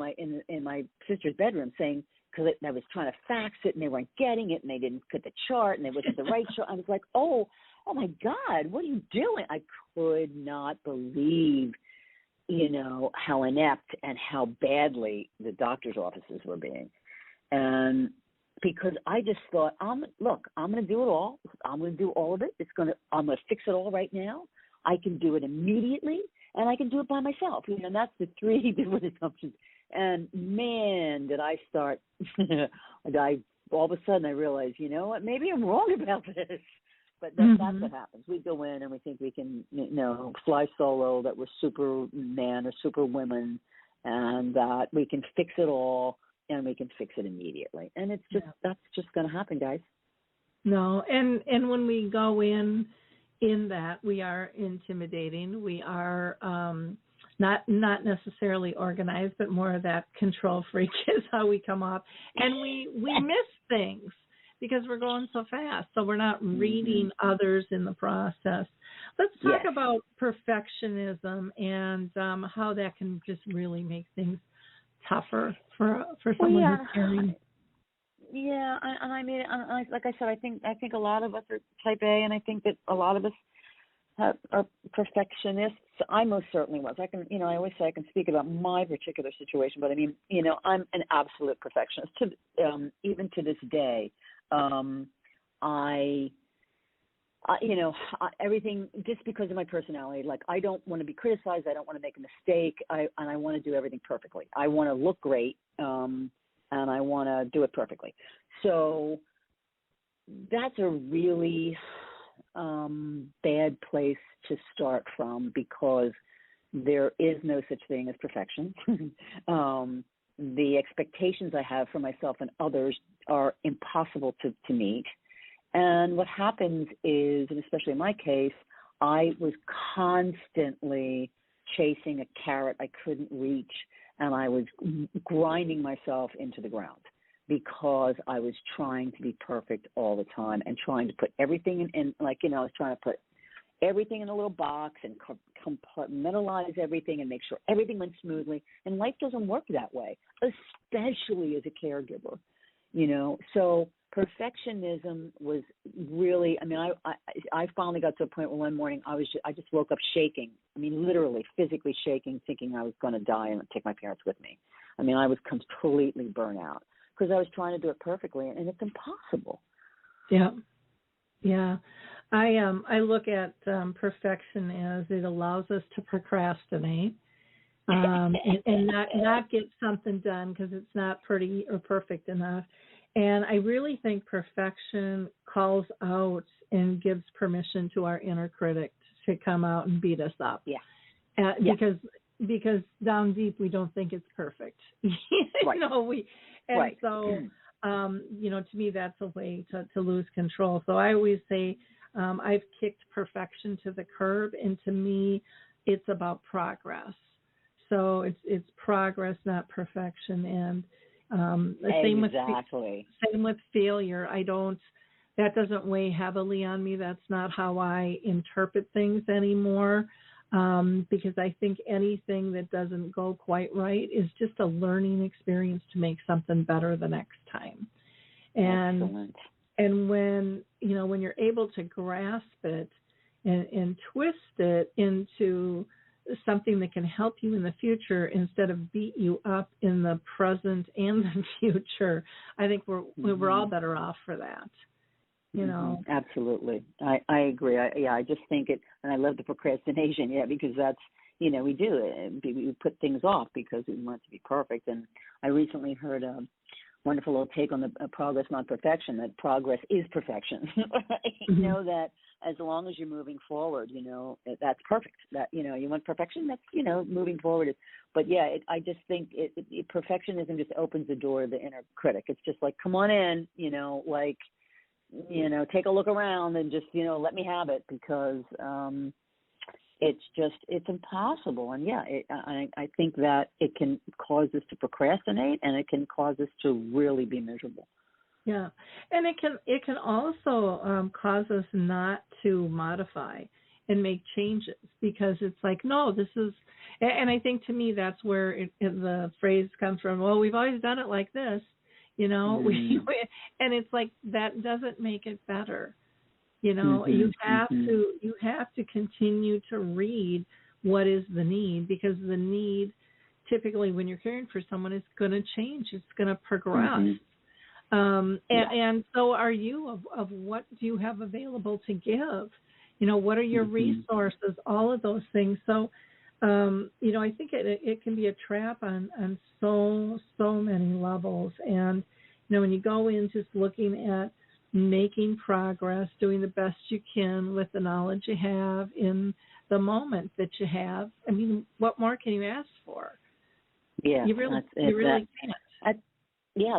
my sister's bedroom, saying, because I was trying to fax it and they weren't getting it and they didn't put the chart and they wasn't the right chart. I was like, oh my God, what are you doing? I could not believe, how inept and how badly the doctor's offices were being. And because I just thought, I'm going to do it all. I'm going to do all of it. I'm going to fix it all right now. I can do it immediately, and I can do it by myself. And that's the three different assumptions. And man, did I start, all of a sudden I realized, you know what, maybe I'm wrong about this. But that's what happens. We go in and we think we can, fly solo, that we're Superman or Superwoman, and that we can fix it all, and we can fix it immediately. And it's just that's just going to happen, guys. No, and when we go in that, we are intimidating. We are not necessarily organized, but more of that control freak is how we come off. And we miss things because we're going so fast. So we're not reading others in the process. Let's talk about perfectionism and how that can just really make things tougher for someone who's caring. Yeah, and I mean, like I said, I think a lot of us are type A, and I think that a lot of us are perfectionists. I most certainly was. I always say I can speak about my particular situation, but I mean, I'm an absolute perfectionist. Even to this day, everything, just because of my personality, like I don't want to be criticized. I don't want to make a mistake. And I want to do everything perfectly. I want to look great. And I want to do it perfectly. So that's a really bad place to start from, because there is no such thing as perfection. The expectations I have for myself and others are impossible to meet. And what happens is, and especially in my case, I was constantly chasing a carrot I couldn't reach, and I was grinding myself into the ground because I was trying to be perfect all the time and trying to put everything in I was trying to put everything in a little box and compartmentalize everything and make sure everything went smoothly. And life doesn't work that way, especially as a caregiver, So perfectionism was really, I finally got to a point where one morning I just woke up shaking. Literally physically shaking, thinking I was going to die and take my parents with me. I was completely burnt out because I was trying to do it perfectly, and it's impossible. Yeah. Yeah. I look at perfection as it allows us to procrastinate and not get something done because it's not pretty or perfect enough. And I really think perfection calls out and gives permission to our inner critic to come out and beat us up. Yeah. Because down deep we don't think it's perfect. Right. Right. So to me that's a way to lose control. So I always say I've kicked perfection to the curb, and to me it's about progress. So it's progress, not perfection. And same with failure. That doesn't weigh heavily on me. That's not how I interpret things anymore, because I think anything that doesn't go quite right is just a learning experience to make something better the next time. And excellent. And when you're able to grasp it and twist it into something that can help you in the future instead of beat you up in the present and the future, I think we're all better off for that. Absolutely. I agree. I just think it, and I love the procrastination, because that's, we do it. We put things off because we want it to be perfect. And I recently heard a wonderful little take on the progress, not perfection, that progress is perfection. That as long as you're moving forward, that's perfect. That, you want perfection, that's, moving forward. But I just think perfectionism just opens the door to the inner critic. It's just like, come on in, take a look around and just, let me have it, because it's impossible. And I think that it can cause us to procrastinate, and it can cause us to really be miserable. Yeah, and it can also cause us not to modify and make changes, because it's like, no, this is, and I think to me that's where the phrase comes from. Well, we've always done it like this. And it's like, that doesn't make it better. You have to continue to read what is the need, because the need typically when you're caring for someone is going to change. It's going to progress. And so are you, of what do you have available to give? What are your resources? All of those things. So, I think it can be a trap on so many levels. And, when you go in just looking at making progress, doing the best you can with the knowledge you have in the moment that you have, I mean, what more can you ask for? Yeah, you really can't.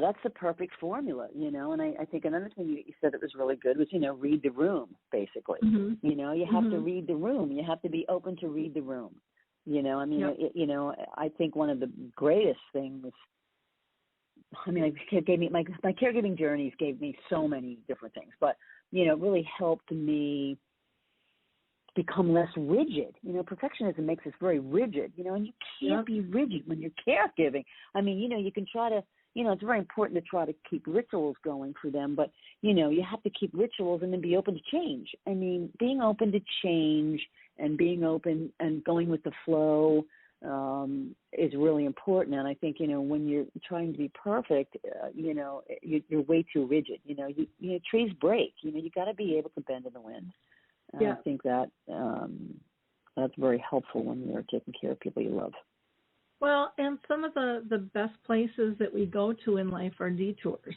That's the perfect formula, and I think another thing you said that was really good was, read the room, basically. Mm-hmm. You have to read the room. You have to be open to read the room. I think one of the greatest things, it gave me, my caregiving journeys gave me so many different things, but, it really helped me become less rigid. Perfectionism makes us very rigid, and you can't be rigid when you're caregiving. You can try to, it's very important to try to keep rituals going for them, but, you have to keep rituals and then be open to change. Being open to change and being open and going with the flow is really important. And I think, when you're trying to be perfect, you're way too rigid. Trees break. You got to be able to bend in the wind. And I think that that's very helpful when you're taking care of people you love. Well, and some of the best places that we go to in life are detours.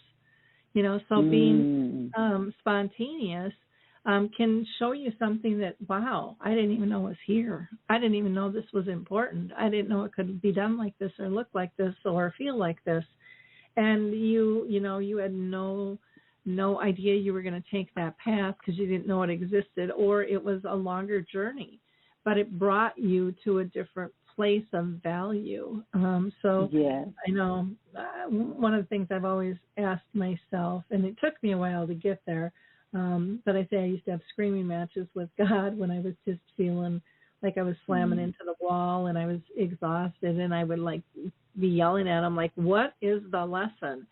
So being spontaneous can show you something that, wow, I didn't even know was here. I didn't even know this was important. I didn't know it could be done like this or look like this or feel like this. And you had no idea you were going to take that path because you didn't know it existed, or it was a longer journey, but it brought you to a different place of value. I know one of the things I've always asked myself, and it took me a while to get there, but I say I used to have screaming matches with God when I was just feeling like I was slamming into the wall and I was exhausted, and I would be yelling at him what is the lesson?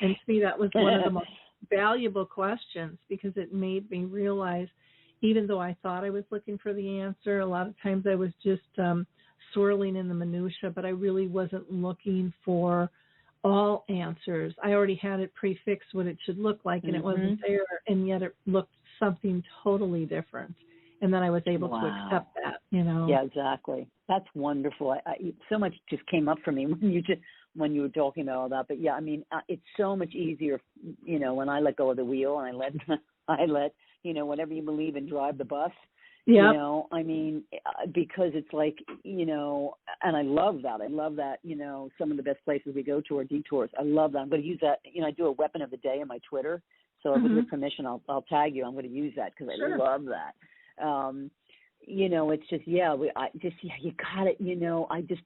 And to me, that was one of the most valuable questions, because it made me realize, even though I thought I was looking for the answer, a lot of times I was just swirling in the minutia, but I really wasn't looking for all answers. I already had it prefixed what it should look like, and it wasn't there, and yet it looked something totally different. And then I was able to accept that, Yeah, exactly. That's wonderful. So much just came up for me when you were talking about all that. But yeah, it's so much easier, when I let go of the wheel and I let whatever you believe in drive the bus. Yeah. Because it's and I love that. I love that, some of the best places we go to are detours. I love that. I'm going to use that. I do a weapon of the day on my Twitter. So with your permission, I'll tag you. I'm going to use that because I love that. It's just, you got it.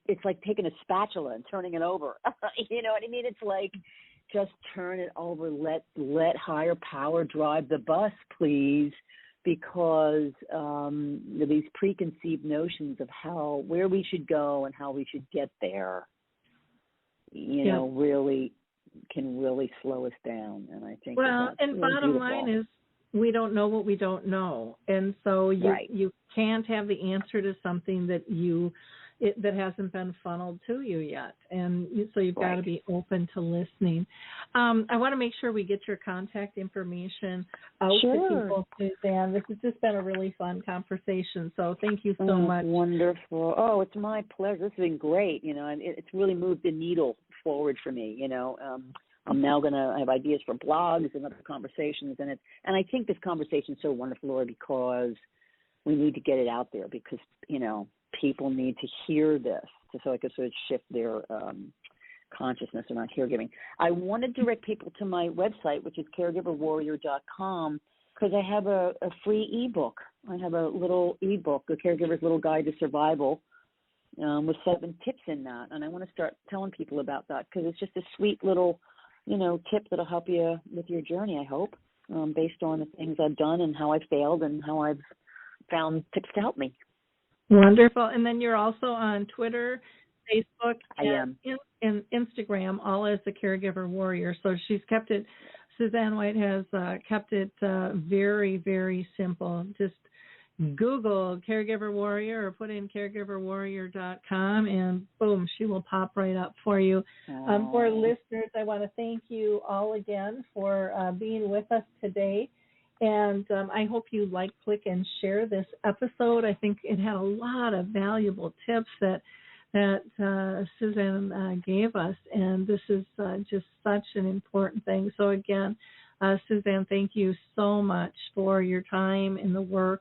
It's like taking a spatula and turning it over. You know what I mean? It's like, just turn it over. Let higher power drive the bus, please. Because these preconceived notions of where we should go and how we should get there, really can really slow us down. And I think and really bottom beautiful. line is, we don't know what we don't know, and so you can't have the answer to something that that hasn't been funneled to you yet, and so you've got to be open to listening. I want to make sure we get your contact information out to people, Susanne. This has just been a really fun conversation, so thank you so much. Wonderful. Oh, it's my pleasure. This has been great, and it's really moved the needle forward for me, I'm now going to have ideas for blogs and other conversations, and I think this conversation is so wonderful, Laura, because we need to get it out there, because, people need to hear this so I can sort of shift their consciousness around caregiving. I want to direct people to my website, which is caregiverwarrior.com, because I have a free ebook. I have a little ebook, The Caregiver's Little Guide to Survival, with 7 tips in that, and I want to start telling people about that, because it's just a sweet little tip that'll help you with your journey, I hope, based on the things I've done and how I failed and how I've found tips to help me. Wonderful. And then you're also on Twitter, Facebook, and Instagram, all as the Caregiver Warrior. So she's kept it, Susanne White has kept it very, very simple. Just Google Caregiver Warrior or put in caregiverwarrior.com, and boom, she will pop right up for you. For listeners, I want to thank you all again for being with us today. And I hope you like, click, and share this episode. I think it had a lot of valuable tips that Susanne gave us, and this is just such an important thing. So again, Susanne, thank you so much for your time and the work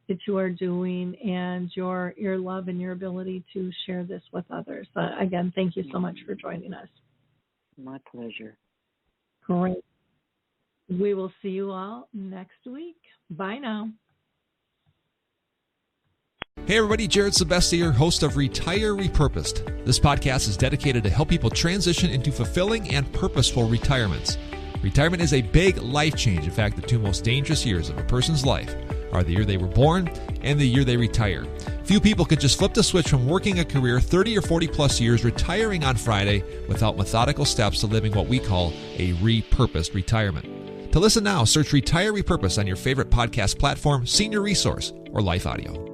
that you are doing and your love and your ability to share this with others. Again, thank you so much for joining us. My pleasure. Great. We will see you all next week. Bye now. Hey everybody, Jared Sebesti here, host of Retire Repurposed. This podcast is dedicated to help people transition into fulfilling and purposeful retirements. Retirement is a big life change. In fact, the two most dangerous years of a person's life are the year they were born and the year they retire. Few people can just flip the switch from working a career 30 or 40 plus years, retiring on Friday, without methodical steps to living what we call a repurposed retirement. To listen now, search Retire Repurposed on your favorite podcast platform, Senior Resource, or Life Audio.